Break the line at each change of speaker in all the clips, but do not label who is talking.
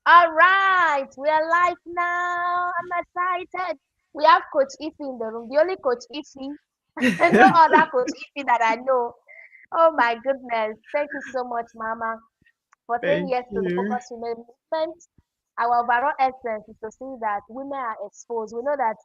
All right, we are live now. I'm excited. We have Coach Ify in the room. The only Coach Ify, no other Coach Ify that I know. Oh my goodness. Thank you so much, Mama, for saying
Thank
yes to the
you.
Focus Women movement. Our overall essence is to see that women are exposed. We know that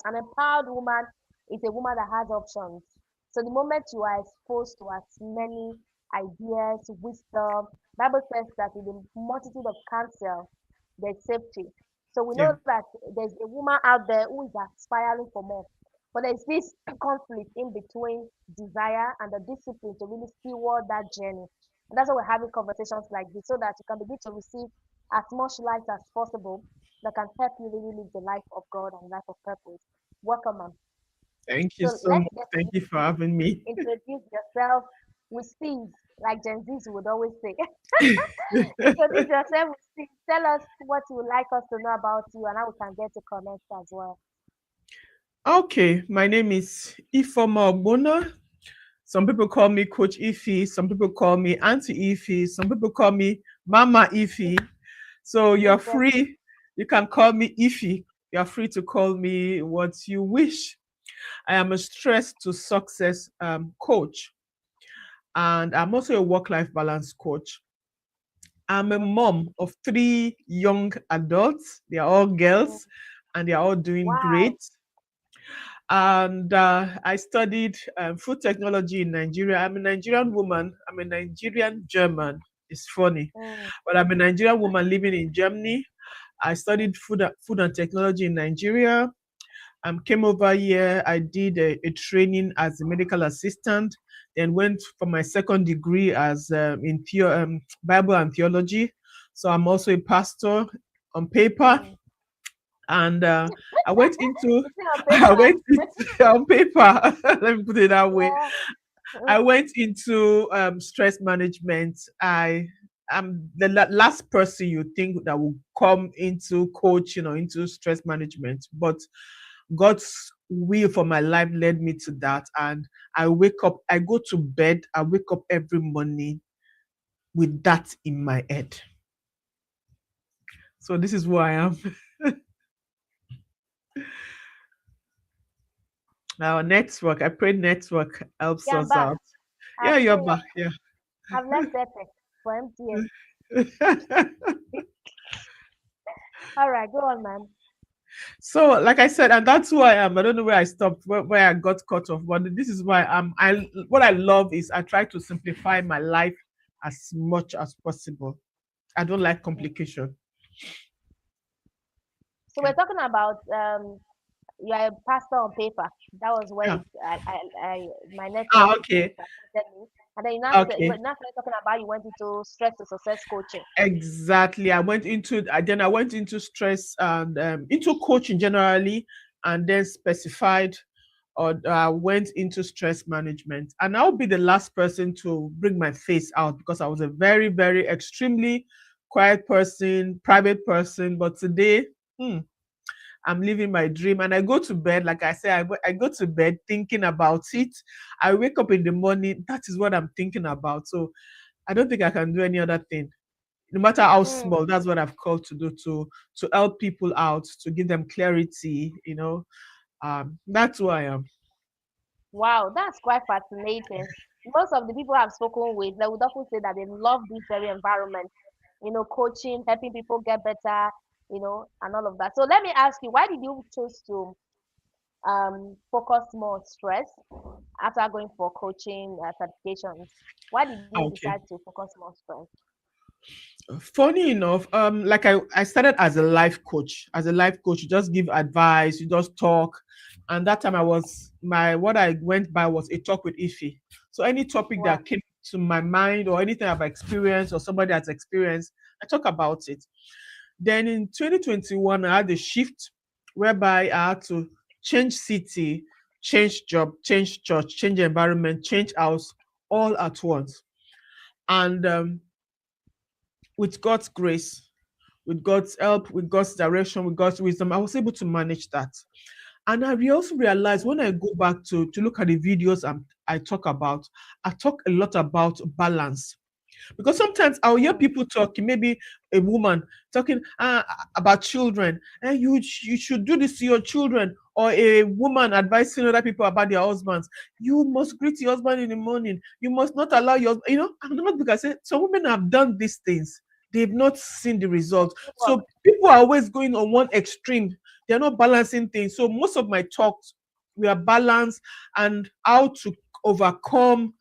an empowered woman is a woman that has options. So the moment you are exposed to as many ideas, wisdom, Bible says that in the multitude of counsel, there's safety. So we know
Yeah.
that there's a woman out there who is aspiring for more. But there's this conflict in between desire and the discipline to really steward that journey. And that's why we're having conversations like this so that you can begin to receive as much light as possible that can help you really live the life of God and life of purpose. Welcome, ma'am.
Thank you
So
so
let's
much.
get
Thank you for
into
having me.
introduce yourself with speed, like Gen Zs would always say. Introduce yourself with speed. Tell us what you would like us to know about you and how we can get to connect as well.
Okay, my name is Ifoma Ogbona. Some people call me Coach Ify. Some people call me Auntie Ify. Some people call me Mama Ify. So you're
Interesting.
free. You can call me Ify. You're free to call me what you wish. I am a stress to success coach, and I'm also a work-life balance coach. I'm a
Okay.
mom of three young adults. They are all
Mm,
girls, and they are all doing
wow.
great. And I studied food technology in Nigeria. I'm a Nigerian woman. I'm a Nigerian German. It's funny,
Mm,
but I'm a Nigerian woman living in Germany. I studied food and technology in Nigeria. Came over here. I did a training as a medical assistant. Then went for my second degree as Bible and theology. So I'm also a pastor on paper,
mm.
and I went into
It's on
I
paper.
went into on paper. Let me put it that way.
Yeah.
I
Mm,
went into stress management. I am the last person you think that will come into coaching or into stress management, but God's will for my life led me to that. And I wake up, I go to bed, I wake up every morning with that in my head. So this is who I am. Our network, I pray network helps
yeah, I'm
us
back.
out. Yeah,
I've
you're
changed.
back. Yeah.
I've left Epic for MTN. All right, go on, man.
So, like I said, and that's who I am. I don't know where I stopped, where I got cut off, but this is why I'm. I What I love is I try to simplify my life as much as possible. I don't like
Mm.
complication.
So
Yeah.
we're talking about you are a pastor on paper. That was where
Yeah.
it, my network
Ah, okay.
disappointed me. And then
Okay.
you now started talking about you went into stress to success coaching.
Exactly. Then I went into stress and into coaching generally, and then specified or went into stress management. And I'll be the last person to bring my face out because I was a very, very extremely quiet person, private person. But today, hmm, I'm living my dream, and I go to bed. Like I say, I go to bed thinking about it. I wake up in the morning. That is what I'm thinking about. So I don't think I can do any other thing no matter how
Hmm.
small. That's what I've called to do, to help people out, to give them clarity. That's who I am.
Wow, that's quite fascinating. Most of the people I've spoken with, they would often say that they love this very environment, coaching, helping people get better, and all of that. So let me ask you, why did you choose to focus more on stress after going for coaching certifications? Why did you decide
Okay.
to focus more on stress?
Funny enough, like I started as a life coach. As a life coach, you just give advice, you just talk. And that time I was my what I went by was a talk with Ify. So any topic
Wow.
that came to my mind or anything I've experienced or somebody has experienced, I talk about it. Then in 2021, I had a shift whereby I had to change city, change job, change church, change environment, change house all at once. And with God's grace, with God's help, with God's direction, with God's wisdom, I was able to manage that. And also realized when I go back to look at the videos I talk about, I talk a lot about balance. Because sometimes I'll hear
Mm.
people talking, maybe a woman talking about children, and you should do this to your children, or a woman advising other people about their husbands. You must greet your husband in the morning. You must not allow I'm not, because I say some women have done these things. They've not seen the results.
Work.
So people are always going on one extreme. They're not balancing things. So most of my talks, we are balanced, and how to overcome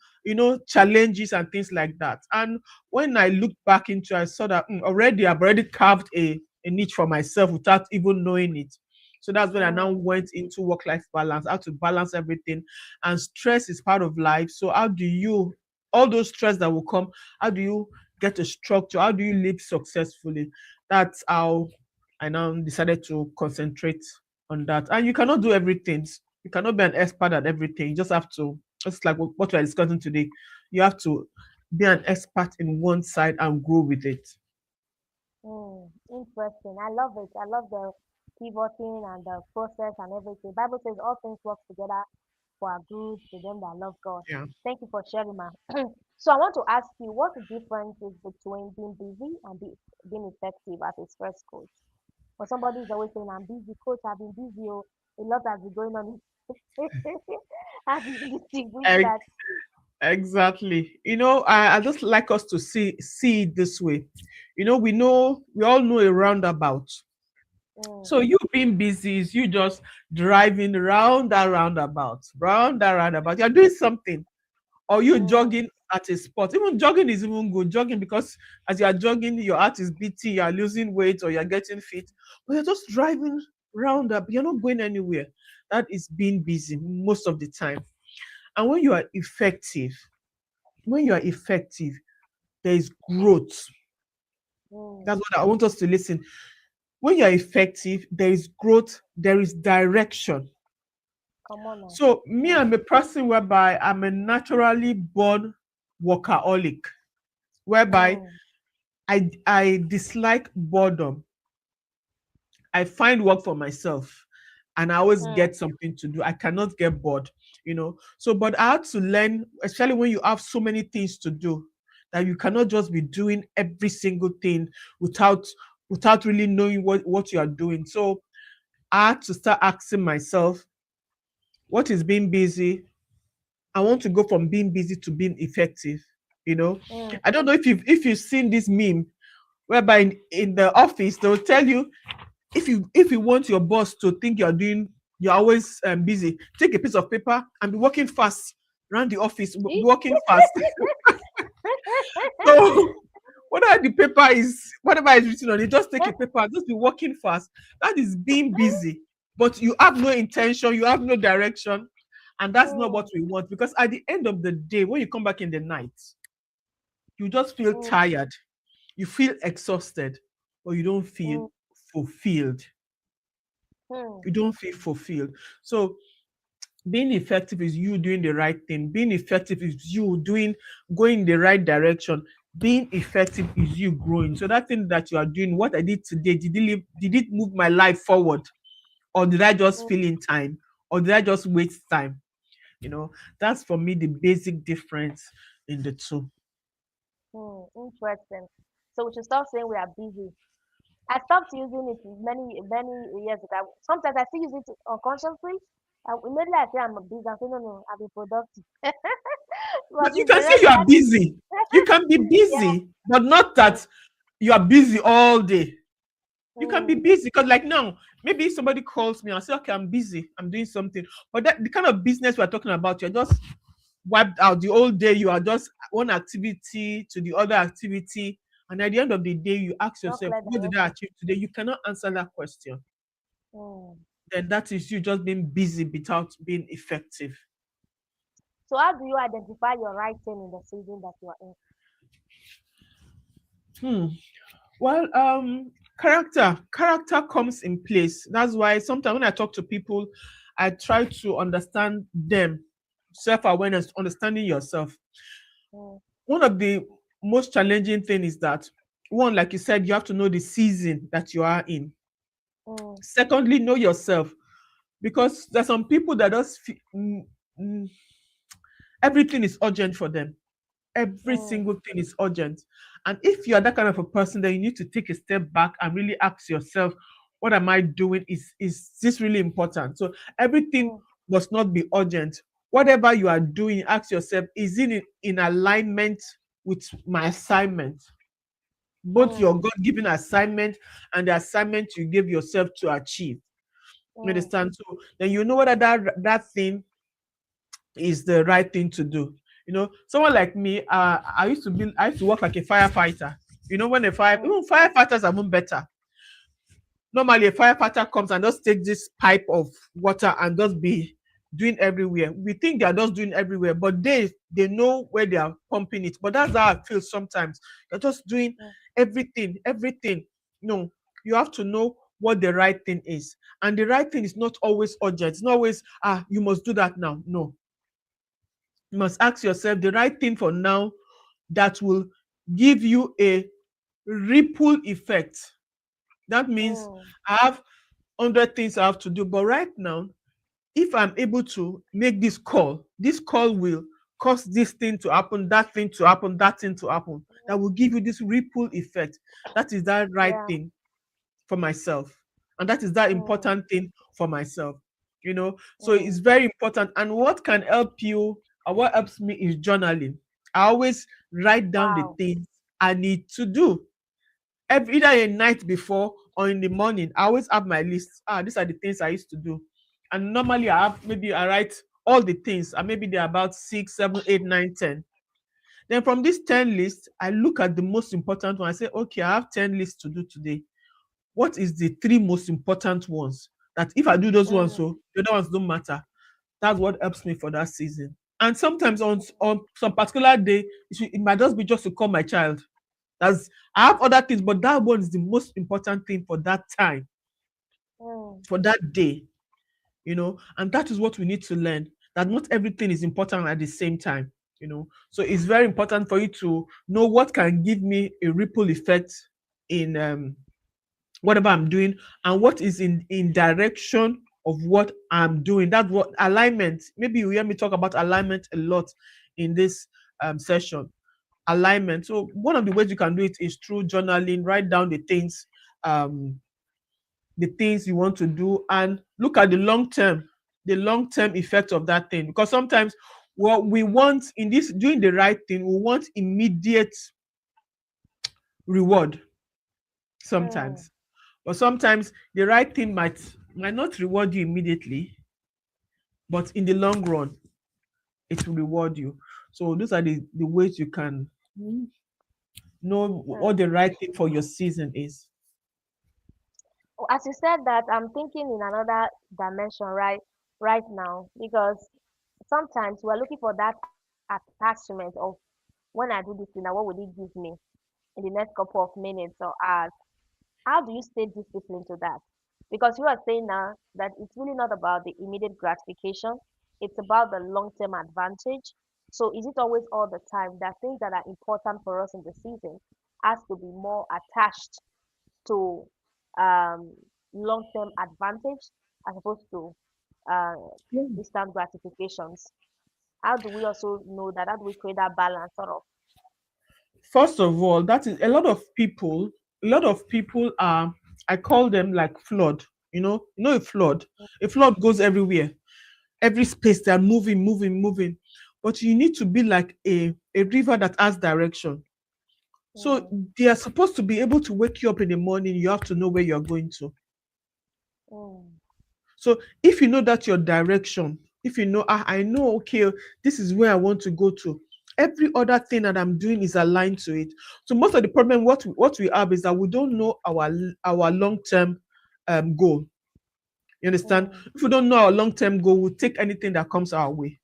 challenges and things like that. And when I looked back into it, I saw that already I've already carved a niche for myself without even knowing it. So that's when I now
Mm.
went into work-life balance, how to balance everything. And stress is part of life. So how do you, all those stress that will come, how do you get a structure? How do you live successfully? That's how I now decided to concentrate on that. And you cannot do everything. You cannot be an expert at everything. You just have to, just like what we're discussing today, you have to be an expert in one side and grow with it.
Interesting. I love it. I love the pivoting and the process and everything. Bible says all things work together for our good to them that love God.
Yeah.
Thank you for sharing, ma. So I want to ask you, what the difference is between being busy and being effective as a stress coach? Or somebody is always saying, "I'm busy, coach. I've been busy. Oh, a lot has been going on." How do you distinguish
Ex-
that?
Exactly. I just like us to see it this way. We all know a roundabout.
Mm,
So you being busy is you just driving round that roundabout, round that roundabout. You're doing something, or you
mm,
jogging at a spot. Even jogging is even good. Jogging, because as you are jogging, your heart is beating, you are losing weight, or you're getting fit. But you're just driving round up. You're not going anywhere. That is being busy most of the time. And when you are effective, there is growth.
mm.
That's what I want us to listen. When you are effective, there is growth, there is direction.
Come on now.
So me,
Mm,
I'm a person whereby I'm a naturally born workaholic, whereby
mm,
I dislike boredom. I find work for myself, and I always
mm,
get something to do. I cannot get bored. So, but I had to learn, especially when you have so many things to do, that you cannot just be doing every single thing without really knowing what you are doing. So I had to start asking myself, what is being busy? I want to go from being busy to being effective. You know,
mm.
I don't know if you've seen this meme whereby in the office they'll tell you, if you want your boss to think you're always busy, take a piece of paper and be working fast around the office,
Eh?
working fast. So whatever is written on it, just take a paper, just be working fast. That is being busy, but you have no intention, you have no direction, and that's not what
Mm,
we want. Because at the end of the day, when you come back in the night, you just feel
mm,
tired, you feel exhausted, or you don't feel
mm,
fulfilled.
mm,
You don't feel fulfilled. So being effective is you doing the right thing. Being effective is you going the right direction. Being effective is you growing. So that thing that you are doing, what I did today, did it move my life forward? Or did I just
mm,
fill in time? Or did I just waste time? That's for me the basic difference in the two.
Interesting. So we should stop saying we are busy. I stopped using it many years ago. Sometimes I still use it unconsciously. Immediately I say I'm busy. I say no, no, I'll be productive. But
But you
if
can
the
say you are
regular thing,
busy. You can be
yeah,
busy, but not
mm,
that you are busy all day. You can be
mm,
busy, because like now, maybe somebody calls me and say, okay, I'm busy, I'm doing something. But that the kind of business we're talking about, you're just wiped out the whole day. You are just one activity to the other activity. And at the end of the day, you ask
not
yourself,
clear
what did I
direction.
achieve today? You cannot answer that question.
Mm.
Then that is you just being busy without being effective.
So how do you identify your right thing in the season that you are in?
Hmm. Well, character comes in place. That's why sometimes when I talk to people, I try to understand them. Self-awareness, understanding yourself.
Mm,
One of the most challenging thing is that, one, like you said, you have to know the season that you are in.
mm,
Secondly, know yourself, because there's some people that everything is urgent for them. every
mm,
single thing is urgent. And if you are that kind of a person, then you need to take a step back and really ask yourself, what am I doing? Is this really important? So everything
mm,
must not be urgent. Whatever you are doing, ask yourself, is it in alignment with my assignment? Both your
mm,
God-given assignment and the assignment you give yourself to achieve. You
mm,
understand? So then you know whether that thing is the right thing to do. Someone like me, I used to work like a firefighter. When
mm,
even firefighters are even better. Normally, a firefighter comes and just take this pipe of water and just be doing everywhere. We think they are just doing everywhere, but they know where they are pumping it. But that's how I feel sometimes. You're just doing
mm,
everything, everything. No, you have to know what the right thing is, and the right thing is not always urgent. It's not always you must do that now. No, you must ask yourself the right thing for now that will give you a ripple effect. That means
mm,
I have 100 things I have to do, but right now, if I'm able to make this call will cause this thing to happen, that thing to happen, that thing to happen. That will give you this ripple effect. That is that right
yeah.
thing for myself. And that is that
Mm,
important thing for myself. So it's
mm,
very important. And what can help you, or what helps me, is journaling. I always write down the
wow.
things I need to do either a night before or in the morning. I always have my list. These are the things I used to do. And normally I write all the things, and maybe they're about 6, 7, 8, 9, 10. Then from this 10 list, I look at the most important one. I say, okay, I have 10 lists to do today. What is the three most important ones? That if I do those ones,
Mm,
so the other ones don't matter. That's what helps me for that season. And sometimes on some particular day, it might just be just to call my child. That's I have other things, but that one is the most important thing for that time,
mm,
for that day. And that is what we need to learn. That not everything is important at the same time. So it's very important for you to know what can give me a ripple effect in whatever I'm doing, and what is in direction of what I'm doing. That's what alignment. Maybe you hear me talk about alignment a lot in this session. Alignment. So one of the ways you can do it is through journaling. Write down um, the things you want to do, and look at the long term effect of that thing. Because sometimes what we want in this doing the right thing, we want immediate reward
mm.
sometimes. But sometimes the right thing might not reward you immediately, but in the long run, it will reward you. So those are the ways you can know what
Mm.
the right thing for your season is.
As you said that, I'm thinking in another dimension right now, because sometimes we're looking for that attachment of when I do this thing, now what will it give me in the next couple of minutes or hours? How do you stay disciplined to that? Because you are saying now that it's really not about the immediate gratification, it's about the long-term advantage. So is it always all the time that things that are important for us in the season has to be more attached to um, long-term advantage as opposed to uh,
Yeah.
instant gratifications? How do we also know that? How do we create that balance sort of?
First of all, that is a lot of people are, I call them like flood. A flood goes everywhere, every space. They're moving, moving, moving. But you need to be like a river that has direction. So
Mm,
they are supposed to be able to wake you up in the morning. You have to know where you're going to.
mm,
So if you know that your direction, if you know, I know, okay, this is where I want to go to. Every other thing that I'm doing is aligned to it. So most of the problem, what we have is that we don't know our long term goal. You understand?
mm,
If we don't know our long term goal, we'll take anything that comes our way.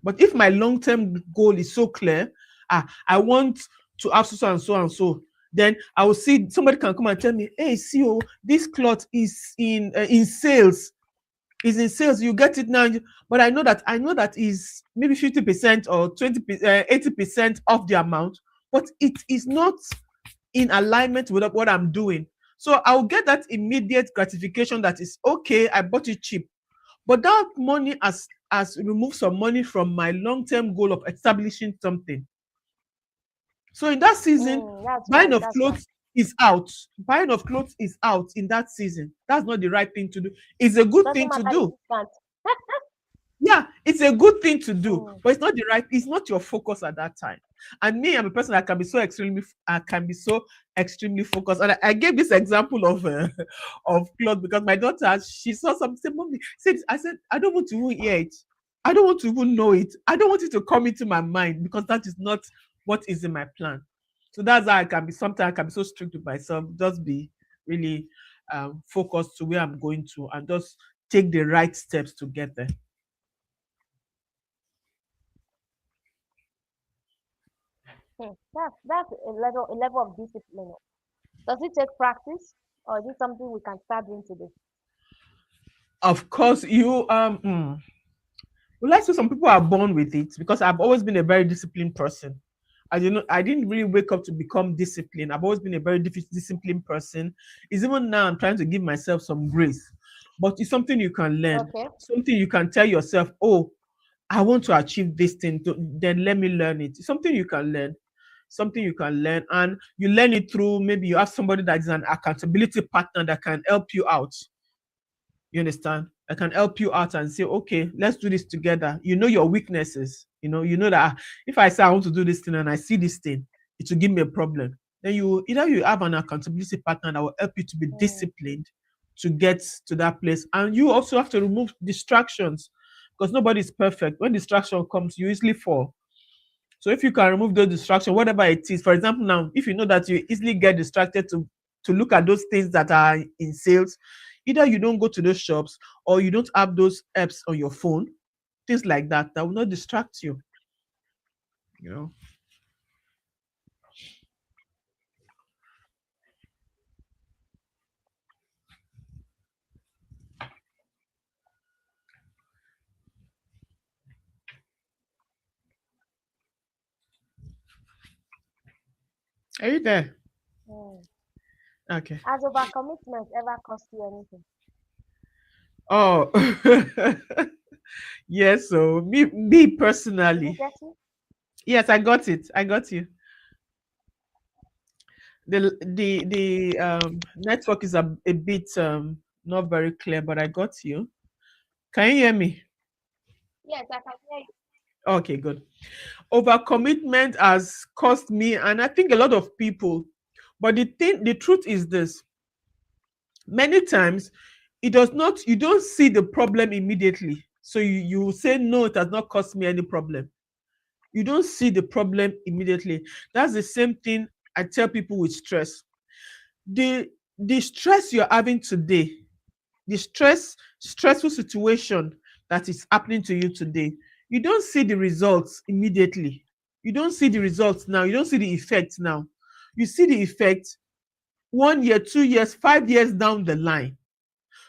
But if my long term goal is so clear, I want to have so and so and so, then I will see somebody can come and tell me, hey, see, oh, this cloth is in sales. Is in sales. You get it now, but I know that is maybe 50% or 80% of the amount, but it is not in alignment with what I'm doing. So I'll get that immediate gratification that is okay. I bought it cheap, but that money has removed some money from my long-term goal of establishing something. So in that season,
That's
buying
right.
of
That's right.
clothes is out. Buying of clothes is out in that season. That's not the right thing to do. It's a good
Doesn't
thing to
matter the
do.
discount.
Yeah, it's a good thing to do,
Mm,
but it's not the right, it's not your focus at that time. And me, I'm a person that can be so extremely, I can be so extremely focused. And I gave this example of of clothes because my daughter, she saw something, said, "Mommy," said, I said, "I don't want to even hear it. I don't want to even know it. I don't want it to come into my mind because that is not what is in my plan." So that's how I can be. Sometimes I can be so strict with myself. Just be really focused to where I'm going to, and just take the right steps to get there.
that's a level of discipline. Does it take practice, or is it something we can start doing today?
Of course, well, I say some people are born with it because I've always been a very disciplined person. I didn't really wake up to become disciplined. I've always been a very disciplined person. It's even now I'm trying to give myself some grace, but it's something you can learn.
Okay.
Something you can tell yourself, "Oh, I want to achieve this thing. Then let me learn it." It's something you can learn. Something you can learn, and you learn it through maybe you have somebody that is an accountability partner that can help you out. You understand? I can help you out and say, "Okay, let's do this together." You know your weaknesses. You know that if I say I want to do this thing and I see this thing, it will give me a problem. Then you have an accountability partner that will help you to be
Mm,
disciplined to get to that place. And you also have to remove distractions because nobody is perfect. When distraction comes, you easily fall. So if you can remove those distractions, whatever it is, for example, now if you know that you easily get distracted to look at those things that are in sales, either you don't go to those shops or you don't have those apps on your phone, things like that will not distract you. You know, are you there?
mm.
Okay.
Has overcommitment ever cost you anything?
Oh, yes. So me
Did you
personally,
get me?
yes, I got it. I got you. The network is a bit not very clear, but I got you. Can you hear me?
Yes, I can hear you.
Okay, good. Overcommitment has cost me, and I think a lot of people. But the truth is this: many times, it does not. You don't see the problem immediately, so you say no, it has not cost me any problem. You don't see the problem immediately. That's the same thing I tell people with stress. The stress you're having today, the stressful situation that is happening to you today, you don't see the results immediately. You don't see the results now. You don't see the effect now. You see the effect 1 year, 2 years, 5 years down the line.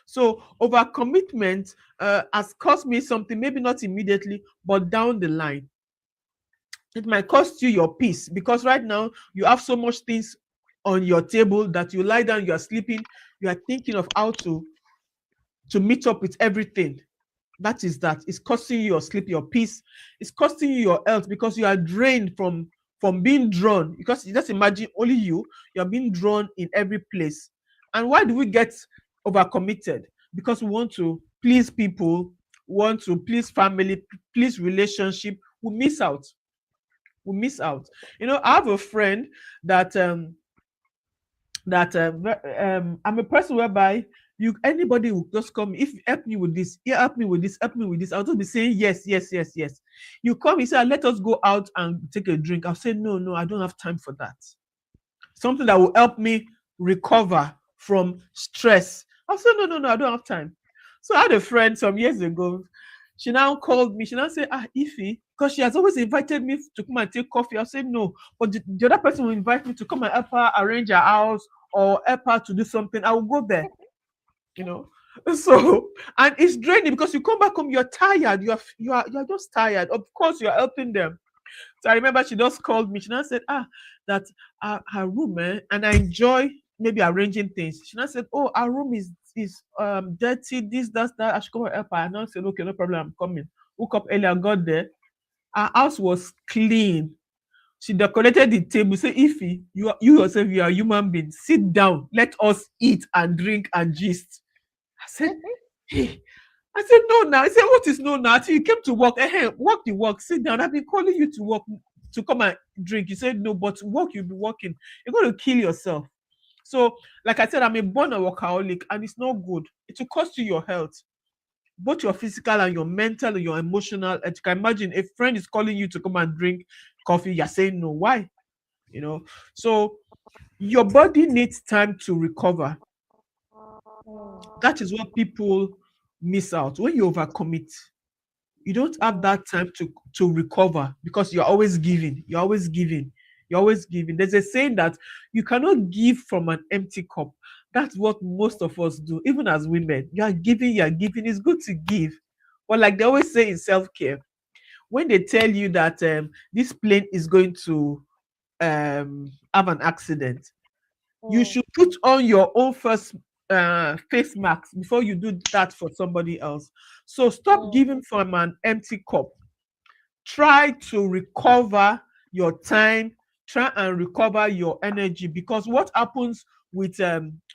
So overcommitment has cost me something, maybe not immediately, but down the line. It might cost you your peace because right now you have so much things on your table that you lie down, you are sleeping, you are thinking of how to meet up with everything. That is that. It's costing you your sleep, your peace. It's costing you your health because you are drained from being drawn. Because just imagine only you're being drawn in every place. And why do we get overcommitted? Because we want to please people, want to please family, please relationship. We miss out. We miss out. I have a friend that I'm a person whereby you anybody will just come, if help me with this, yeah, help me with this, help me with this, I'll just be saying yes, yes, yes, yes. You come, you say, let us go out and take a drink. I'll say no, no, I don't have time for that. Something that will help me recover from stress. I'll say no, no, no, I don't have time. So I had a friend some years ago. She now called me. She now said, Ify, because she has always invited me to come and take coffee. I said no, but the other person will invite me to come and help her arrange her house or help her to do something. I will go there, you know. So and it's draining because you come back home, you're tired. You are just tired. Of course, you're helping them. So I remember she just called me. She now said, that her room, and I enjoy maybe arranging things. She now said, oh, our room is dirty, this, that. I should come and help her. And I said, okay, no problem, I'm coming. Woke up early, I got there. Our house was clean. She decorated the table. Say, Ify, you yourself, you are a human being. Sit down. Let us eat and drink and gist. I said, hey. I said, no, now. I said, what is no now? Until you came to work. Work the work. Sit down. I've been calling you to work to come and drink. You said no, but work, you'll be working. You're going to kill yourself. So, like I said, I'm a born workaholic, and it's not good. It will cost you your health, both your physical and your mental and your emotional. And you can imagine a friend is calling you to come and drink coffee. You're saying no. Why? You know. So your body needs time to recover.
mm,
That is what people miss out when you overcommit. You don't have
mm,
that time to recover because you're always giving. You're always giving. You're always giving. There's a saying that you cannot give from an empty cup. That's what most of us do, even as women. You are giving, you are giving. It's good to give. But like they always say in self-care, when they tell you that this plane is going to have an accident, you
mm,
should put on your own first face mask before you do that for somebody else. So stop
mm,
giving from an empty cup. Try to recover your time, try and recover your energy, because what happens with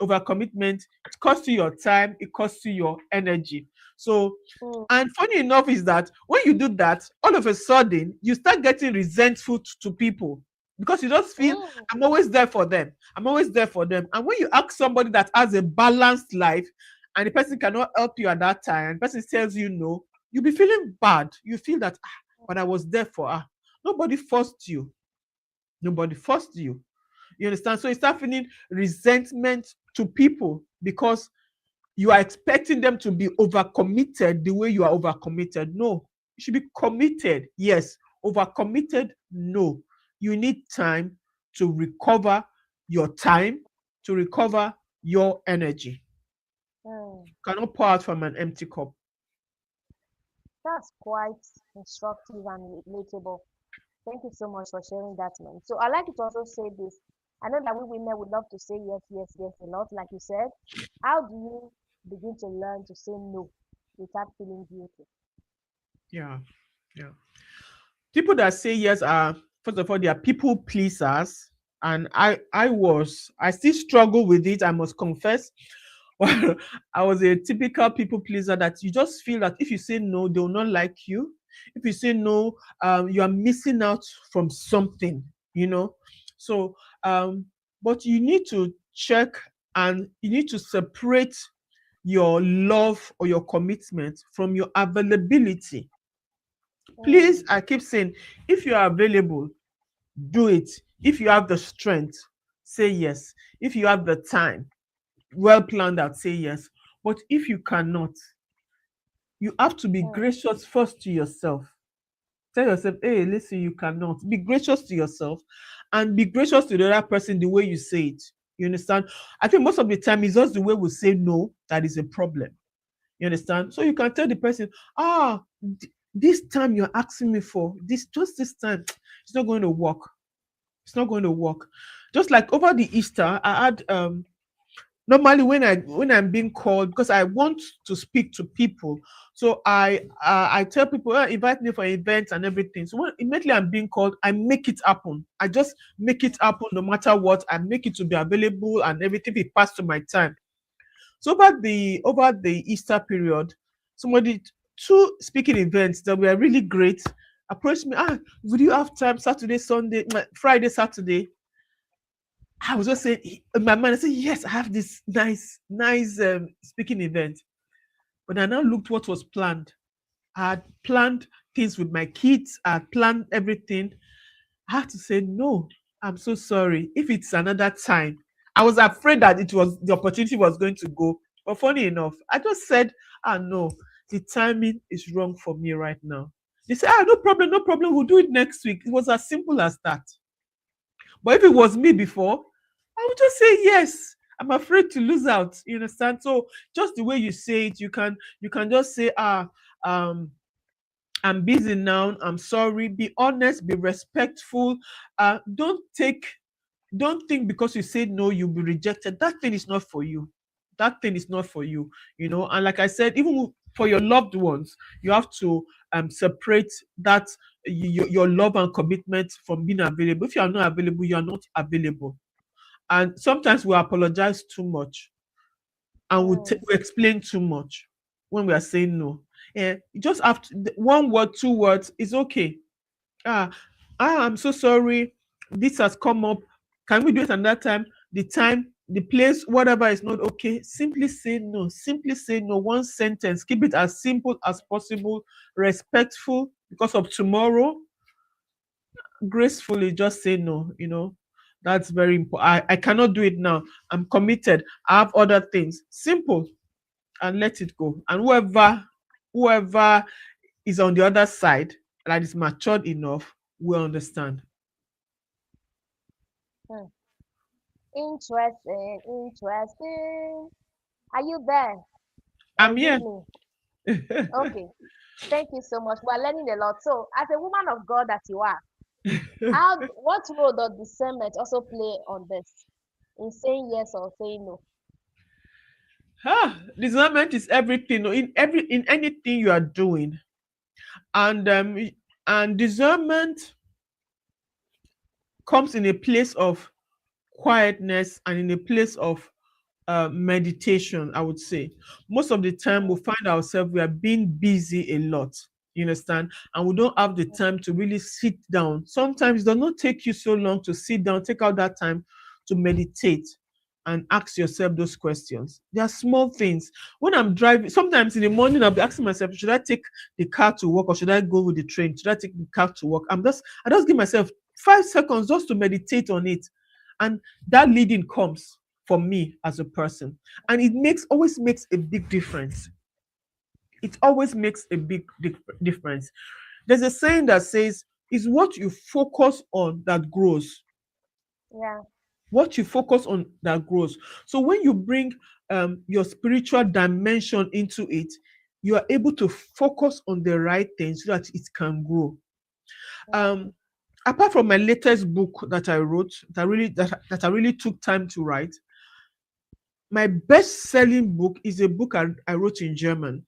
overcommitment, it costs you your time, it costs you your energy. So,
mm,
and funny enough is that when you do that, all of a sudden you start getting resentful to people because you just feel
mm,
I'm always there for them, I'm always there for them. And when you ask somebody that has a balanced life and the person cannot help you at that time, and the person tells you no, you'll be feeling bad. You feel that but I was there for her. Nobody forced you. Nobody forced you. You understand? So you start feeling resentment to people because you are expecting them to be overcommitted the way you are overcommitted. No, you should be committed. Yes, overcommitted. No, you need time to recover your time, to recover your energy.
mm.
Cannot pour out from an empty cup.
That's quite instructive and relatable. Thank you so much for sharing that, man. So I like to also say this. I know that we women would love to say yes, yes, yes a lot, like you said. How do you begin to learn to say no without feeling guilty?
Yeah, yeah. People that say yes are, first of all, they are people pleasers, and I still struggle with it, I must confess. I was a typical people pleaser that you just feel that if you say no, they will not like you. If you say no, you are missing out from something, you know. So but you need to check, and you need to separate your love or your commitment from your availability. Please,
Mm,
I keep saying, if you are available, do it. If you have the strength, say yes. If you have the time, well planned out, say yes. But if you cannot, you have to be
mm,
gracious first to yourself. Tell yourself, hey, listen, you cannot. Be gracious to yourself and be gracious to the other person the way you say it. You understand? I think most of the time it's just the way we say no that is a problem. You understand? So you can tell the person, this time you're asking me for, this time, it's not going to work. It's not going to work. Just like over the Easter, I had normally when I'm being called because I want to speak to people, so I tell people, invite me for events and everything. So when immediately I'm being called, I make it happen. I just make it happen no matter what. I make it to be available and everything. It passed to my time. So over the Easter period, somebody, two speaking events that were really great approached me. Would you have time Saturday, Sunday, Friday, Saturday? I was just saying in my mind, I said, yes, I have this nice speaking event. But I now looked what was planned. I had planned things with my kids, I had planned everything. I had to say, no, I'm so sorry. If it's another time, I was afraid that it was the opportunity was going to go. But funny enough, I just said, no, the timing is wrong for me right now. They said, no problem, no problem, we'll do it next week. It was as simple as that. But if it was me before, I would just say yes. I'm afraid to lose out. You understand? So just the way you say it, you can just say, um, I'm busy now. I'm sorry. Be honest. Be respectful. Don't think because you said no, you'll be rejected. That thing is not for you. That thing is not for you. And like I said, even for your loved ones, you have to separate that your love and commitment from being available. If you are not available, you are not available. And sometimes we apologize too much, and
Mm,
we explain too much when we are saying no. Yeah, you just have to, one word, two words is okay. Ah, I'm so sorry. This has come up. Can we do it another time? The time, the place, whatever is not okay. Simply say no. Simply say no. One sentence. Keep it as simple as possible. Respectful because of tomorrow. Gracefully, just say no. That's very important. I cannot do it now. I'm committed. I have other things. Simple, and let it go. And whoever is on the other side that is matured enough will understand.
mm. Interesting, interesting. Are you there? Or
I'm
is it
here.
me? Okay. Thank you so much. We're learning a lot. So, as a woman of God that you are, what role does discernment also play on this in saying yes or saying no?
Discernment is everything. In anything you are doing, and discernment comes in a place of quietness and in a place of meditation. I would say most of the time we
Mm,
find ourselves we are being busy a lot. You understand, and we don't have the
mm,
time to really sit down. Sometimes it does not take you so long to sit down, take out that time to meditate and ask yourself those questions. They are small things. When I'm driving, sometimes in the morning I'll be asking myself, should I take the car to work or should I go with the train? Should I take the car to work? I just give myself 5 seconds just to meditate on it, and that leading comes for me as a person, and it always makes a big difference. It always makes a big difference. There's a saying that says, "Is what you focus on that grows."
yeah.
What you focus on that grows. So when you bring your spiritual dimension into it, you are able to focus on the right things so that it can grow.
Mm,
Um, Apart from my latest book that I wrote, that I really took time to write, my best-selling book is a book I wrote in German,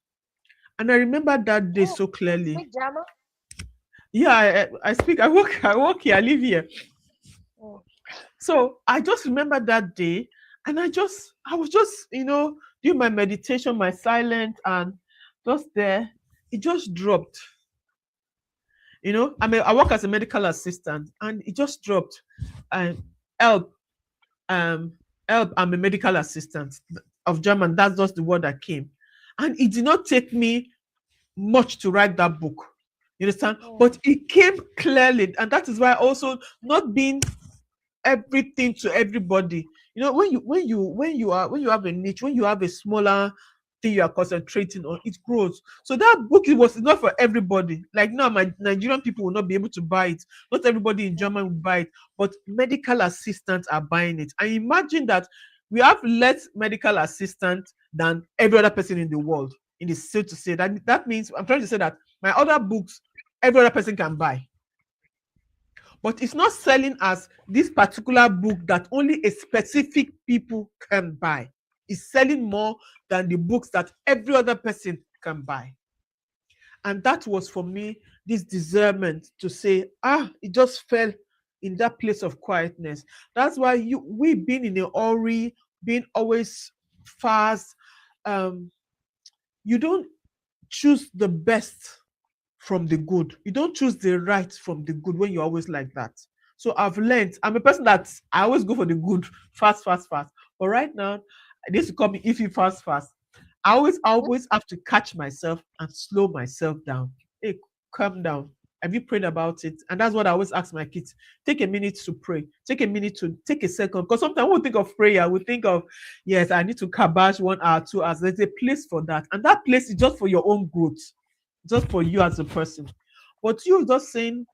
and I remember that day
oh,
so
you
clearly.
speak German?
Yeah, I speak. I work here. I live here.
Mm,
So I just remember that day, and I was just doing my meditation, my silent, and just there, it just dropped. I work as a medical assistant, and it just dropped. And help, um, help. I'm a medical assistant of German. That's just the word that came, and it did not take me much to write that book. You understand? But
mm,
it came clearly, and that is why also not being everything to everybody. When you have a niche, when you have a smaller thing you are concentrating on, it grows. So that book, it was not for everybody. Like now, my Nigerian people will not be able to buy it. Not everybody in
mm,
Germany will buy it, but medical assistants are buying it. And imagine that we have less medical assistants than every other person in the world. In the so to say that means I'm trying to say that my other books every other person can buy, but it's not selling as this particular book that only a specific people can buy. It's selling more than the books that every other person can buy. And that was for me this discernment to say, it just fell in that place of quietness. That's why we being in a hurry, being always fast, um, you don't choose the best from the good. You don't choose the right from the good when you're always like that. So I've learned, I'm a person that I always go for the good, fast, fast, fast. But right now, this to call me iffy fast, fast. I always have to catch myself and slow myself down. Hey, calm down. Have you prayed about it? And that's what I always ask my kids. Take a minute to pray. Take a minute to take a second. Because sometimes when we think of prayer, we think of, yes, I need to kabash 1 hour, 2 hours. There's a place for that. And that place is just for your own growth, just for you as a person. But you just saying,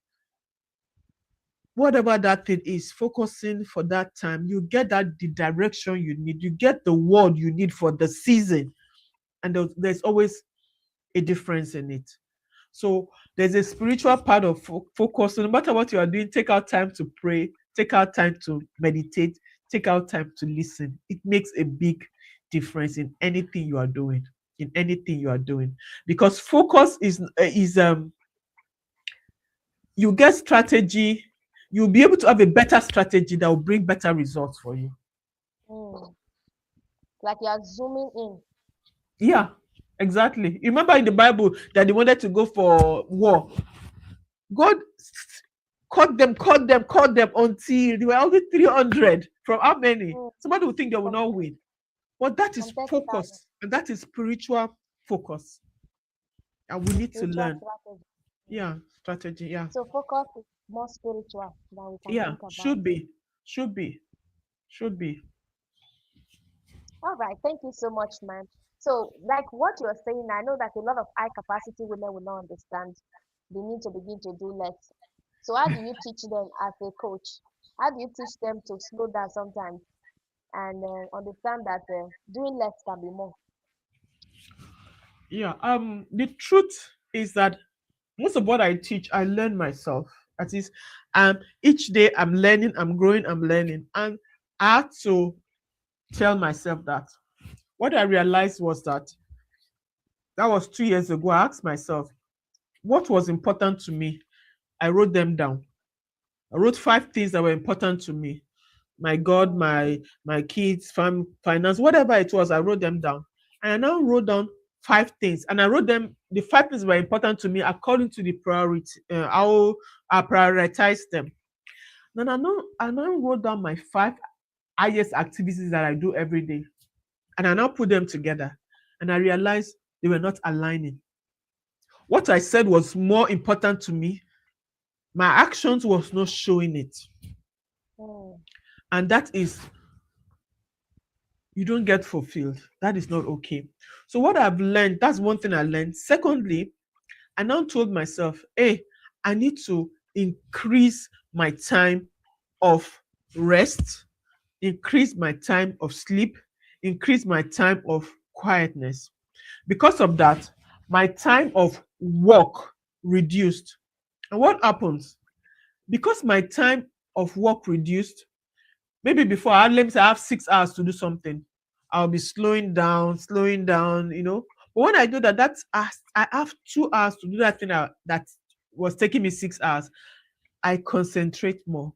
whatever that thing is, focusing for that time, you get that the direction you need, you get the word you need for the season, and there's always a difference in it. So there's a spiritual part of focus. So no matter what you are doing, take out time to pray, take out time to meditate, take out time to listen. It makes a big difference in anything you are doing. in anything you are doing, because focus is you get strategy, you'll be able to have a better strategy that will bring better results for you.
Mm. Like you are zooming in.
Yeah, exactly. Remember in the Bible that they wanted to go for war. God caught them until they were only 300 from how many?
Mm.
Somebody would think they will
From
not win. But that is
from 30,000.
focus, and that is spiritual focus. And we need to
Spiritual
learn.
strategy. Mm.
Yeah, strategy. Yeah,
So focus is more spiritual than we can
yeah,
think about.
should be, should be, should be.
All right, thank you so much, man. So, like what you're saying, I know that a lot of high capacity women will not understand. They need to begin to do less. So, how do you teach them as a coach? How do you teach them to slow down sometimes and understand that doing less can be more?
Yeah. The truth is that most of what I teach, I learn myself. That is, each day I'm learning, I'm growing, I'm learning, and I had to tell myself that. What I realized was that was 2 years ago. I asked myself what was important to me. I wrote them down. I wrote 5 things that were important to me. My God,
Mm,
my kids, finance, whatever it was, I wrote them down. And I now wrote down 5 things. And I wrote them, the 5 things were important to me according to the priority, how I prioritize them. Then I now wrote down my 5 highest activities that I do every day. And I now put them together. And I realized they were not aligning. What I said was more important to me. My actions was not showing it.
mm,
And that is, you don't get fulfilled. That is not okay. So what I've learned, that's one thing I learned. Secondly, I now told myself, hey, I need to increase my time of rest, increase my time of sleep, increase my time of quietness. Because of that, my time of work reduced. And what happens? Because my time of work reduced, maybe before I had, let me say I have 6 hours to do something, I'll be slowing down, you know. But when I do that, I have 2 hours to do that thing that was taking me 6 hours. I concentrate more.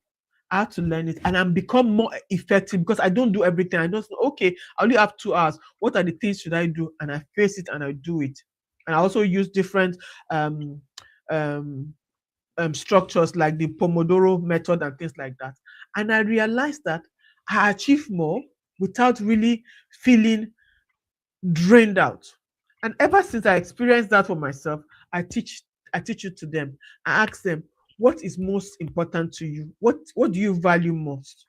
I have to learn it, and I'm become more effective because I don't do everything. I just okay, I only have 2 hours. What are the things should I do? And I face it and I do it. And I also use different um um structures like the Pomodoro method and things like that. And I realized that I achieve more without really feeling drained out. And ever since I experienced that for myself, I teach it to them. I ask them, what is most important to you? What do you value most?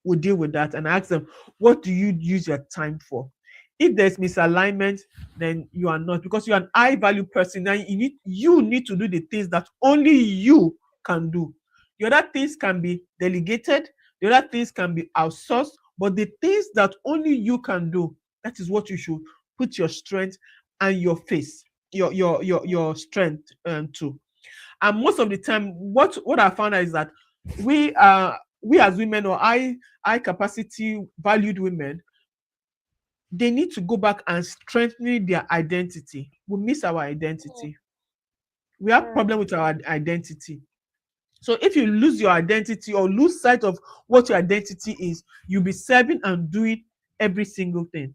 We'll deal with that and ask them, what do you use your time for? If there's misalignment, then you are not, because you're an high value person and you need to do the things that only you can do. The other things can be delegated, the other things can be outsourced, but the things that only you can do, that is what you should put your strength and your face, your strength to. And most of the time, what I found out is that we we as women, or high capacity valued women, they need to go back and strengthen their identity. We miss our
mm,
identity. We have
mm.
problem with our identity. So if you lose your identity or lose sight of what your identity is, you'll be serving and doing every single thing.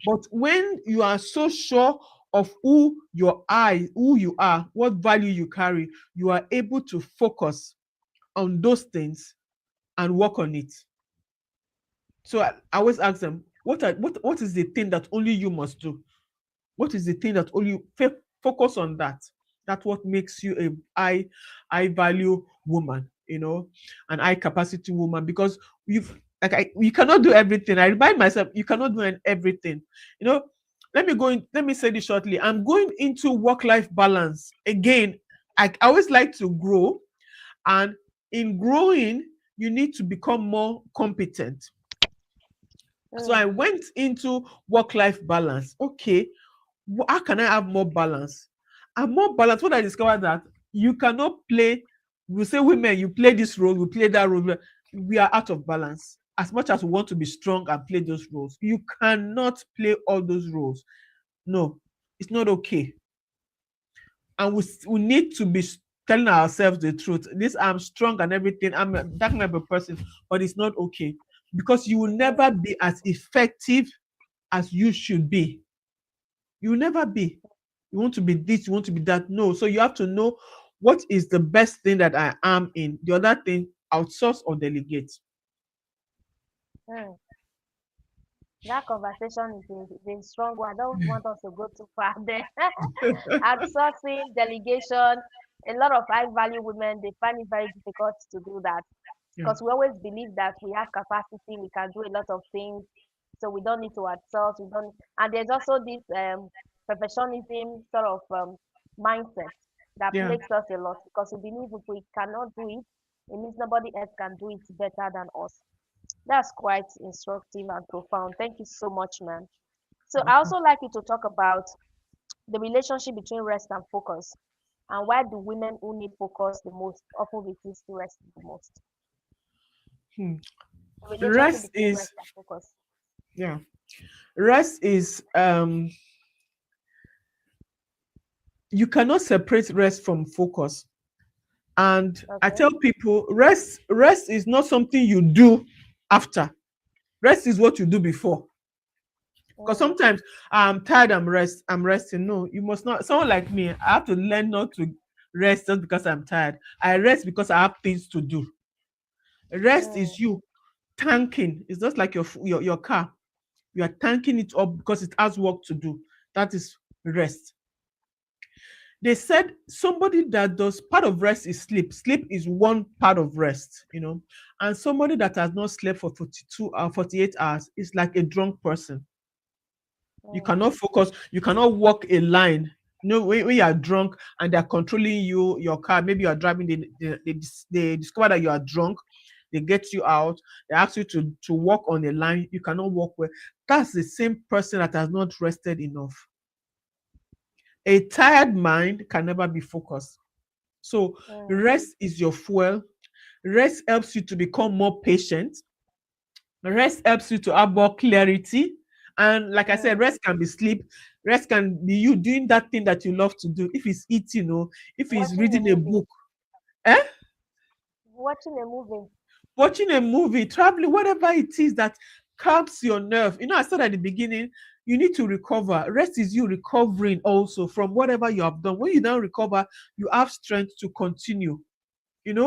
But when you are so sure of who you are, what value you carry, you are able to focus on those things and work on it. So I always ask them, what is the thing that only you must do? What is the thing that only you focus on that? That's what makes you a high value woman, you know, an high capacity woman, because you cannot do everything. I remind myself, you cannot do everything. You know, let me say this shortly. I'm going into work-life balance. Again, I always like to grow, and in growing, you need to become more competent. So I
Mm,
went into work-life balance. Okay, how can I have more balance? And more balance, what I discovered that you cannot play, we say women, you play this role, we play that role. We are out of balance. As much as we want to be strong and play those roles, you cannot play all those roles. No, it's not okay. And we need to be telling ourselves the truth. This, I'm strong and everything. I'm that type of person, but it's not okay, because you will
Mm,
never be as effective as you should be. You will never be. You want to be this, you want to be that. No. So you have to know what is the best thing that I am in. The other thing, outsource or delegate.
mm. That conversation is a strong one. I don't want us to go too far there. Outsourcing, delegation, a lot of high value women, they find it very difficult to do that
Yeah.
because we always believe that we have capacity, we can do a lot of things, so we don't need to outsource. We don't, and there's also this perfectionism sort of mindset that
Yeah.
plagues us a lot because we believe if we cannot do it, it means nobody else can do it better than us. That's quite instructive and profound. Thank you so much, man. So I
Okay.
also like you to talk about the relationship between rest and focus, and why do women who need focus the most often resist rest the most?
Hmm.
The relationship
Rest
between
is,
rest and focus.
yeah. Rest is, you cannot separate rest from focus. And I
Okay.
tell people, rest is not something you do after. Rest is what you do before. Because
Mm,
sometimes I'm tired, I'm resting. No, you must not. Someone like me, I have to learn not to rest just because I'm tired. I rest because I have things to do. Rest
mm,
is you tanking. It's just like your car. You are tanking it up because it has work to do. That is rest. They said somebody that does, part of rest is sleep. Sleep is one part of rest, and somebody that has not slept for 42 or 48 hours is like a drunk person. You
mm,
cannot focus, you cannot walk a line. When you are drunk and they're controlling your car, maybe you are driving, they discover that you are drunk, they get you out, they ask you to walk on a line, you cannot walk well. That's the same person that has not rested enough. A tired mind can never be focused. So
mm,
rest is your fuel. Rest helps you to become more patient. Rest helps you to have more clarity. And like I said,
mm.
rest can be sleep. Rest can be you doing that thing that you love to do. If it's eating, or if it's
Watching a
reading a
movie.
book, eh?
Watching a movie.
Watching a movie, traveling, whatever it is that calms your nerve. I said at the beginning, you need to recover. Rest is you recovering also from whatever you have done. When you now recover, you have strength to continue.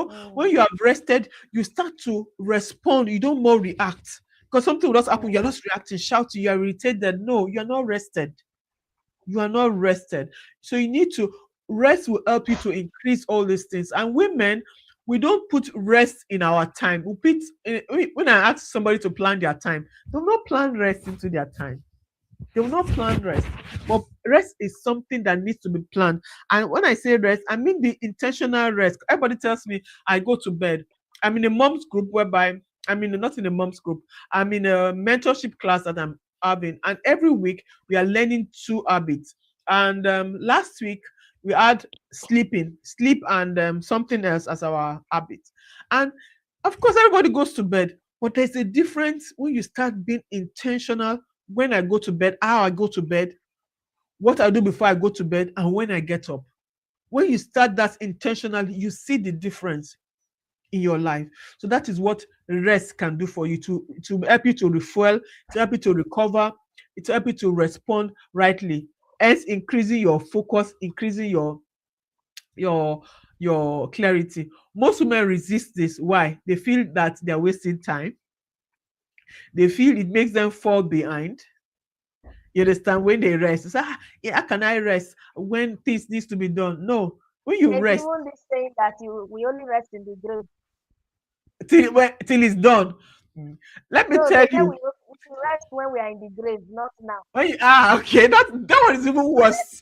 Mm,
When you have rested, you start to respond. You don't more react. Because something will just happen.
mm,
You're just reacting, shouting, you're irritated. No, you're not rested. You are not rested. So you need to rest, will help you to increase all these things. And women, we don't put rest in our time. When I ask somebody to plan their time, they will not plan rest into their time. They will not plan rest. But rest is something that needs to be planned. And when I say rest, I mean the intentional rest. Everybody tells me I go to bed. I'm in a mom's group whereby not in a mom's group. I'm in a mentorship class that I'm having. And every week we are learning two habits. And last week we had sleep and something else as our habit. And of course, everybody goes to bed. But there's a difference when you start being intentional when I go to bed, how I go to bed, what I do before I go to bed, and when I get up. When you start that intentionally, you see the difference in your life. So that is what rest can do for you, to help you to refuel, to help you to recover, to help you to respond rightly. Hence, increasing your focus, increasing your your clarity. Most women resist this. Why? They feel that they're wasting time. They feel it makes them fall behind. You understand? When they rest, it's yeah, how can I rest when things needs to be done? No, when you
there's
rest
even this saying that you we only rest in the grave.
till it's done. Mm. Let me
No,
tell
they say
you.
we should rest when we are in the grave, not now.
Okay, that one is even worse.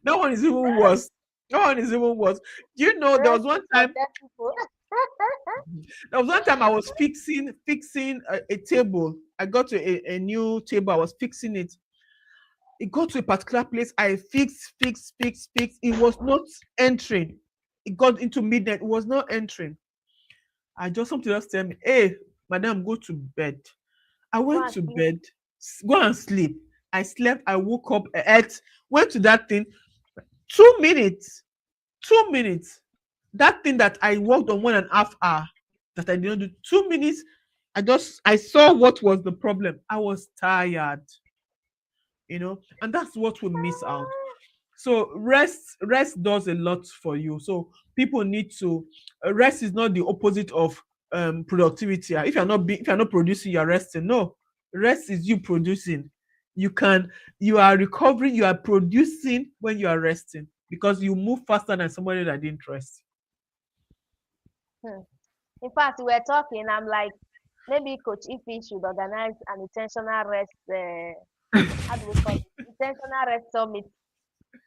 That one is even worse. That one is even worse. There was
Rest
one
is for
time.
dead people.
There was one time I was fixing a table. I got to a new table. I was fixing it. It got to a particular place. I fixed. It was not entering. It got into midnight. It was not entering. I just something just tell me, hey, madam, go to bed. I
Go
went
and
to
sleep.
bed. Go and sleep. I slept, I woke up, ate, went to that thing. 2 minutes, 2 minutes. That thing that I worked on 1.5 hours that I didn't do 2 minutes. I saw what was the problem. I was tired, and that's what we miss out. So rest does a lot for you. So people need to rest is not the opposite of productivity. If you're not producing, you're resting. No, rest is you producing. You are recovering, you are producing when you are resting, because you move faster than somebody that didn't rest.
Hmm. In fact, we were talking. I'm like, maybe Coach Ify should organize an intentional rest. How do we call it? Intentional rest summit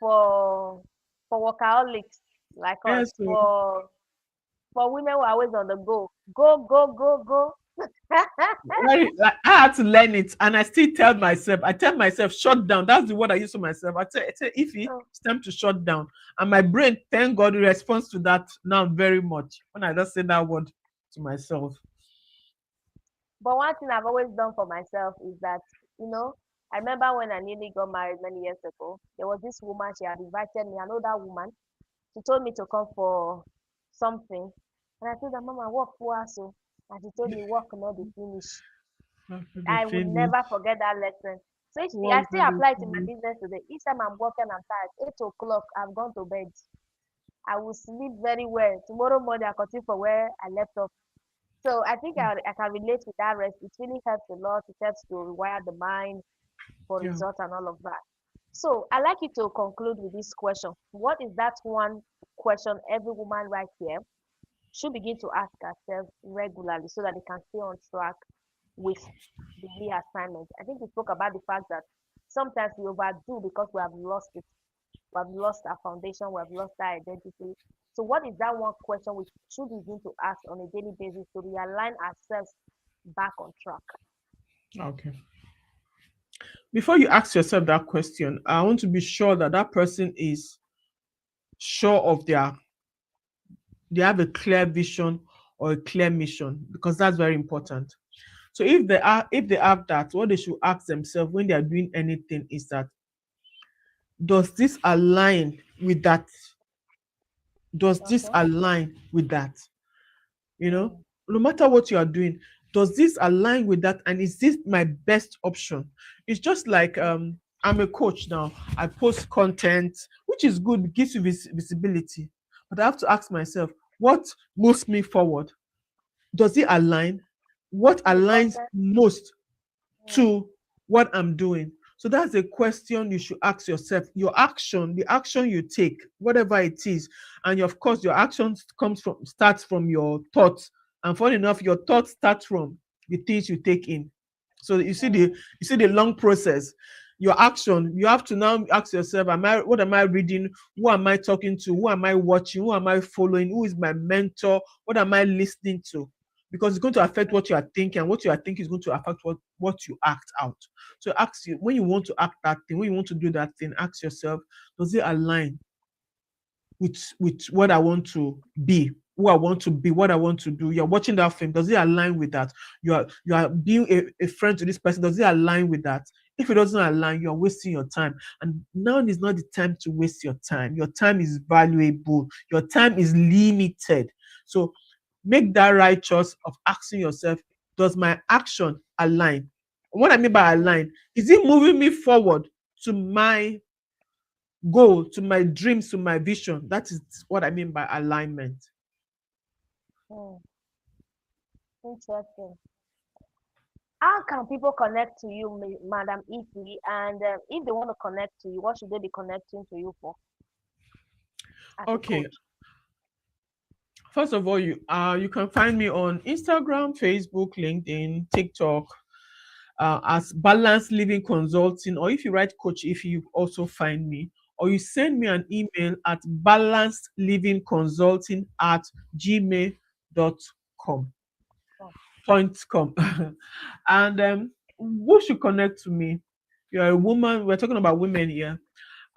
for workaholics like us,
Yes, so
for women who are always on the go, go, go, go, go.
like, I had to learn it, and I still tell myself, shut down. That's the word I use for myself. I tell Ify,
Oh,
it's time to shut down. And my brain, thank God, responds to that now very much when I just say that word to myself.
but one thing I've always done for myself is that, you know, I remember when I nearly got married many years ago, there was this woman, she had invited me, another woman. She told me to come for something. And I told her, Mama, work for us. So, and she told me, work not be finished.
After the
I will
finish,
never forget that lesson. So I
work
still
not the
apply it in my
finish.
business today. Each time I'm working, I'm tired. 8 o'clock, I've gone to bed. I will sleep very well. Tomorrow morning, I continue from where I left off. So I think I can relate with that rest. It really helps a lot. It helps to rewire the mind for
Yeah.
results and all of that. So I'd like you to conclude with this question. What is that one question every woman right here should begin to ask herself regularly so that they can stay on track with the reassignment? I think we spoke about the fact that sometimes we overdo because we have lost it. We have lost our foundation, we have lost our identity. So, what is that one question we should begin to ask on a daily basis to realign ourselves back on track?
Okay. Before you ask yourself that question, I want to be sure that that person is sure of they have a clear vision or a clear mission, because that's very important. So if they have that, what they should ask themselves when they are doing anything is that, does this align with that? Does this
Okay.
align with that? You know,
Mm,
no matter what you are doing, does this align with that? And is this my best option? It's just like
mm,
I'm a coach now. I post content, which is good, gives you visibility. But I have to ask myself, what moves me forward? Does it align? What
the
aligns
content.
most
Mm,
to what I'm doing? So that's a question you should ask yourself. Your action, the action you take, whatever it is, and of course, your action starts from your thoughts. And funny enough, your thoughts start from the things you take in. So
mm,
you see the long process. Your action, you have to now ask yourself, what am I reading? Who am I talking to? Who am I watching? Who am I following? Who is my mentor? What am I listening to? Because it's going to affect what you are thinking, and what you are thinking is going to affect what you act out. So ask you, when you want to act that thing, when you want to do that thing, ask yourself, does it align with what I want to be, who I want to be, what I want to do? You're watching that film, does it align with that? You are being a friend to this person, does it align with that? If it doesn't align, you're wasting your time. And now is not the time to waste your time. Your time is valuable, your time is limited. So make that right choice of asking yourself, does my action align? What I mean by
mm,
align, is it moving me forward to my goal, to my dreams, to my vision? That is what I mean by alignment.
mm. Interesting. How can people connect to you, Madam Ify? And if they want to connect to you, what should they be connecting to you for as a
Okay.
coach?
First of all, you can find me on Instagram, Facebook, LinkedIn, TikTok, as Balanced Living Consulting. Or if you write Coach, if you also find me, or you send me an email at balancedlivingconsulting at gmail.com.
Oh,
Point com. And who should connect to me? You're a woman. We're talking about women here.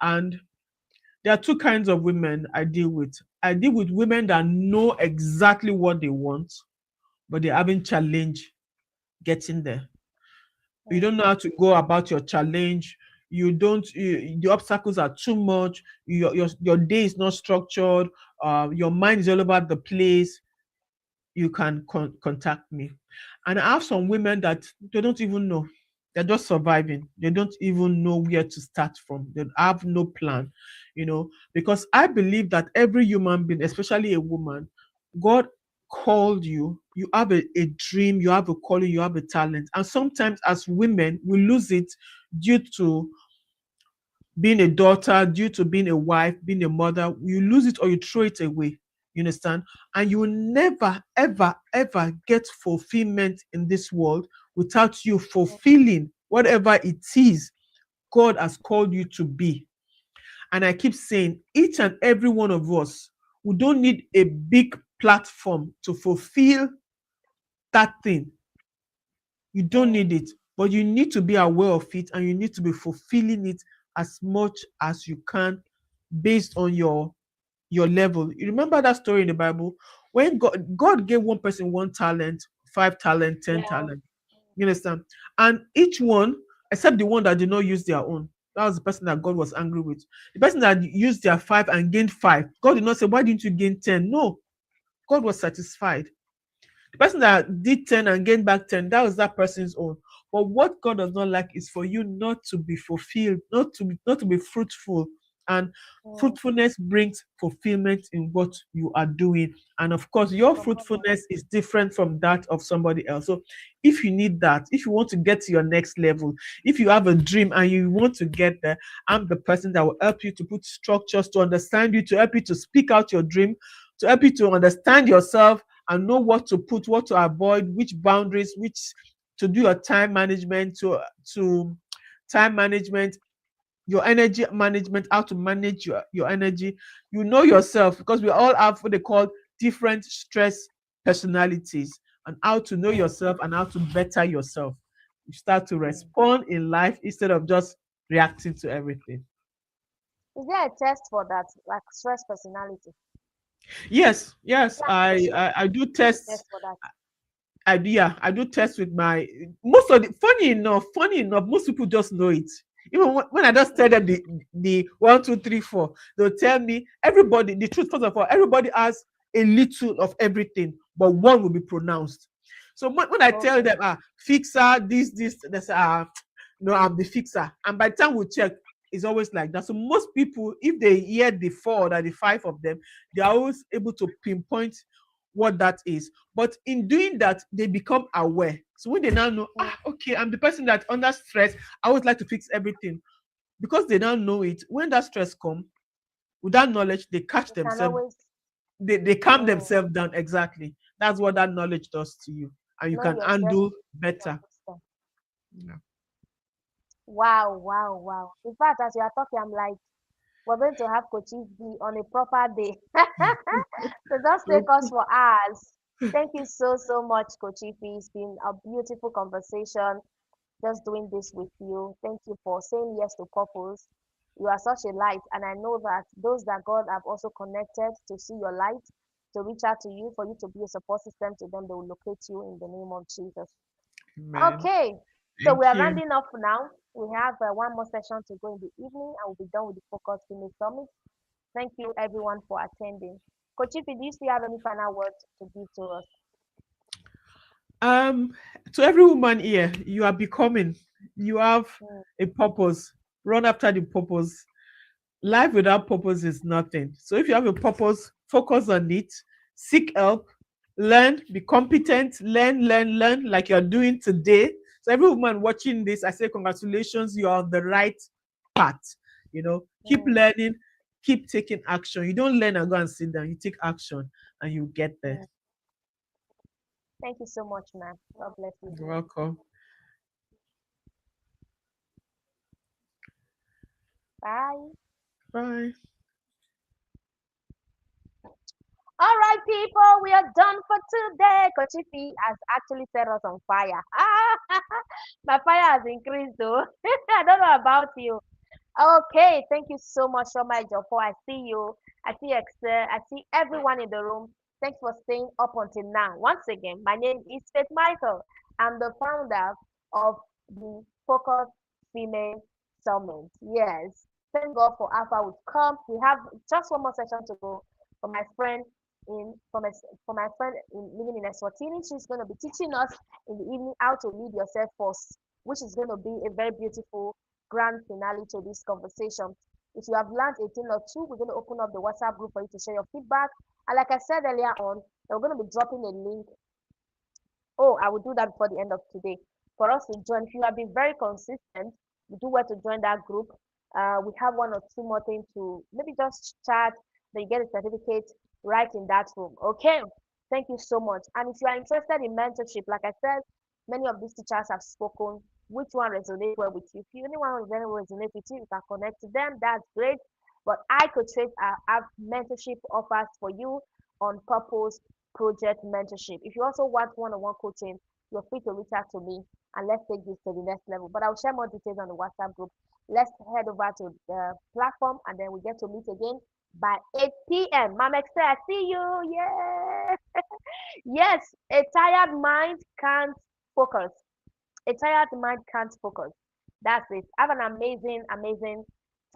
And there are two kinds of women I deal with. I deal with women that know exactly what they want, but they haven't challenged getting there. You
mm,
don't know how to go about your challenge. you don't, the obstacles are too much, your day is not structured, your mind is all over the place, you can contact me. And I have some women that they don't even know. They're just surviving. They don't even know where to start from. They have no plan, because I believe that every human being, especially a woman, God called you. You have a dream, you have a calling, you have a talent. And sometimes as women, we lose it due to being a daughter, due to being a wife, being a mother. You lose it or you throw it away. You understand? And you will never, ever, ever get fulfillment in this world without you fulfilling whatever it is God has called you to be. And I keep saying, each and every one of us, we don't need a big platform to fulfill that thing. You don't need it, but you need to be aware of it and you need to be fulfilling it as much as you can based on your level. You remember that story in the Bible when God gave one person 1 talent, 5 talent, 10 talent. You understand? And each one, except the one that did not use their own, that was the person that God was angry with. The person that used their 5 and gained 5, God did not say, "Why didn't you gain 10?" No, God was satisfied. The person that did 10 and gained back 10, that was that person's own. But what God does not like is for you not to be fulfilled, not to be fruitful. And fruitfulness brings fulfillment in what you are doing. And of course, your fruitfulness is different from that of somebody else. So if you need that, if you want to get to your next level, if you have a dream and you want to get there, I'm the person that will help you to put structures to understand you, to help you to speak out your dream, to help you to understand yourself and know what to put, what to avoid, which boundaries, which to do your time management, to time management, your energy management, how to manage your energy. You know yourself because we all have what they call different stress personalities, and how to know yourself and how to better yourself. You start to respond in life instead of just reacting to everything.
Is there a test for that, like stress personality?
Yes, I do tests.
Test for that.
I do test with my most of the funny enough, most people just know it. Even when I just tell them the 1, 2, 3, 4, they'll tell me everybody the truth. First of all, everybody has a little of everything, but one will be pronounced. So when I tell them fixer this they say no, I'm the fixer, and by the time we check, it's always like that. So most people, if they hear the 4 or the 5 of them, they are always able to pinpoint what that is. But in doing that, they become aware. So when they now know, okay, I'm the person that under stress, I always like to fix everything. Because they now know it, when that stress comes, with that knowledge, they catch
You can
themselves,
always
they calm themselves down. Exactly. That's what that knowledge does to you. And you
know
can
yourself.
handle better. Yeah.
Wow, wow, wow. In fact, as you are talking, I'm like, we're going to have Coaches B on a proper day. So just take us for hours. Thank you so, so much, Coach Ify. It's been a beautiful conversation just doing this with you. Thank you for saying yes to purpose. You are such a light, and I know that those that God have also connected to see your light, to reach out to you, for you to be a support system to them, they will locate you in the name of Jesus.
Amen.
Okay, so we
Thank
are
you.
rounding off now. We have one more session to go in the evening, and we'll be done with the Focus Female Summit. Thank you, everyone, for attending. Coach Ify, do you still have any final words to give to us?
Um, to every woman here, you are becoming, you have
Mm,
a purpose. Run after the purpose. Life without purpose is nothing. So if you have a purpose, focus on it, seek help, learn, be competent, learn like you're doing today. So every woman watching this, I say congratulations, you're on the right path. Keep
mm,
learning, keep taking action. You don't learn and go and sit down, you take action and you get there.
mm. Thank you so much, ma'am. God bless you.
You're welcome.
Bye.
Bye.
All right, people, we are done for today. Coach Ify has actually set us on fire. My fire has increased, though. I don't know about you. Okay, thank you so much, Shoma Ejiofor. I see you. I see Excel. I see everyone in the room. Thanks for staying up until now. Once again, my name is Faith Michael. I'm the founder of the Focus Female Summit. Yes. Thank God for Alpha would come. We have just one more session to go for my friend for my friend living in Eswatini. She's going to be teaching us in the evening how to lead yourself first, which is going to be a very beautiful grand finale to this conversation. If you have learned a thing or two, we're going to open up the WhatsApp group for you to share your feedback. And like I said earlier on, we're going to be dropping a link. Oh, I will do that before the end of today. For us to join, if you have been very consistent, you do well to join that group. We have one or two more things to maybe just chat, then you get a certificate right in that room. Okay. Thank you so much. And if you are interested in mentorship, like I said, many of these teachers have spoken. Which one resonates well with you? If you anyone resonate with you, you can connect to them. That's great. But I could trade have mentorship offers for you on purpose project mentorship. If you also want one-on-one coaching, you're free to reach out to me and let's take this to the next level. But I'll share more details on the WhatsApp group. Let's head over to the platform and then we get to meet again by 8 p.m. Mama Excel, I see you. Yeah. Yes, a tired mind can't focus. A tired mind can't focus. That's it. Have an amazing, amazing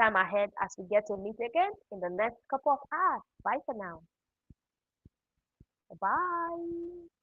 time ahead as we get to meet again in the next couple of hours. Bye for now. Bye.